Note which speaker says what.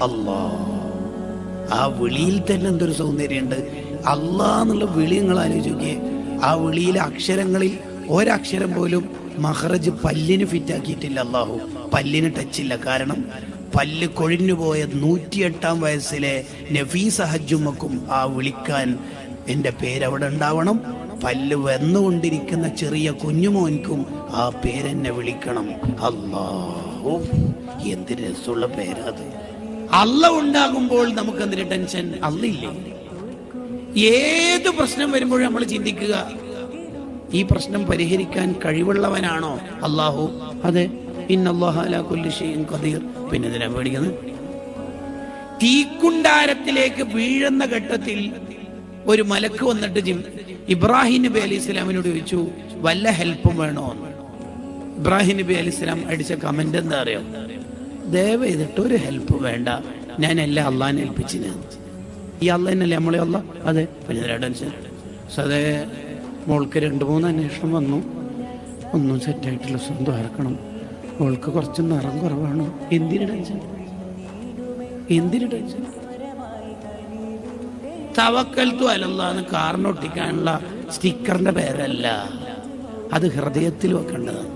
Speaker 1: അല്ലാ. ആ വിളിയിൽ തന്നെ എന്തൊരു സൗന്ദര്യമുണ്ട്. അല്ലാ എന്നുള്ള വിളി നിങ്ങൾ ആലോചിക്കേ. ആ വിളിയിലെ അക്ഷരങ്ങളിൽ ഒരക്ഷരം പോലും മഹ്റജ് പല്ലിന് ഫിറ്റാക്കിയിട്ടില്ല അല്ലാഹു. പല്ലിന് ടച്ചില്ല. കാരണം പല്ല് കൊഴിഞ്ഞുപോയ 108-ാം വയസ്സിലെ നഫീസ ഹജ്ജുമ്മക്കും ആ വിളിക്കാൻ എൻ്റെ പേരവിടെ ഉണ്ടാവണം. പല്ല് വന്നുകൊണ്ടിരിക്കുന്ന ചെറിയ കുഞ്ഞുമോൻക്കും ആ പേരെന്നെ വിളിക്കണം. അല്ലാഹു, എന്ത് രസമുള്ള പേരാത്. അല്ല ഉണ്ടാകുമ്പോൾ നമുക്ക് എന്തിന് ടെൻഷൻ? അല്ലില്ലേ? ഏത് പ്രശ്നം വരുമ്പോഴും നമ്മൾ ചിന്തിക്കുക, ഈ പ്രശ്നം പരിഹരിക്കാൻ കഴിവുള്ളവനാണോ അല്ലാഹു? അതെ, ഇന്നല്ലാഹ അലാ കുല്ലി ഷൈഇൻ ഖദീർ. പിന്നെ എന്തിനാ പേടിക്കുന്നത്? തീക്കുണ്ടാരത്തിലേക്ക് വീഴുന്ന ഘട്ടത്തിൽ ഒരു മലക്ക് വന്നിട്ട് ഇബ്രാഹിം നബി അലൈഹി സ്വലാമിനോട് ചോദിച്ചു, വല്ല ഹെൽപ്പും വേണോ? ഇബ്രാഹിം നബി അലൈഹി സ്വലാം അടിച്ച കമന്റ് എന്താ അറിയോ? ദയവ് ചെയ്തിട്ട് ഒരു ഹെൽപ്പ് വേണ്ട, ഞാൻ എല്ലാം അള്ളാഹിനെ ഏൽപ്പിച്ചിന്. ഈ അള്ളാഹിനല്ലേ നമ്മളെ അല്ല? അതെ. പിന്നെ ടെൻഷൻ? സതേ മോൾക്ക് 2-3 അന്വേഷണം വന്നു, ഒന്നും സെറ്റായിട്ടില്ല, സ്വന്തം ആർക്കണം, മോൾക്ക് കുറച്ച് നിറം കുറവാണ്. എന്തിനു ടെൻഷൻ? എന്തിനു ടെൻഷൻ? തവക്കൽതു അലല്ലാഹ് കാറിനൊട്ടിക്കാനുള്ള സ്റ്റിക്കറിന്റെ പേരല്ല, അത് ഹൃദയത്തിൽ വെക്കേണ്ടതാണ്.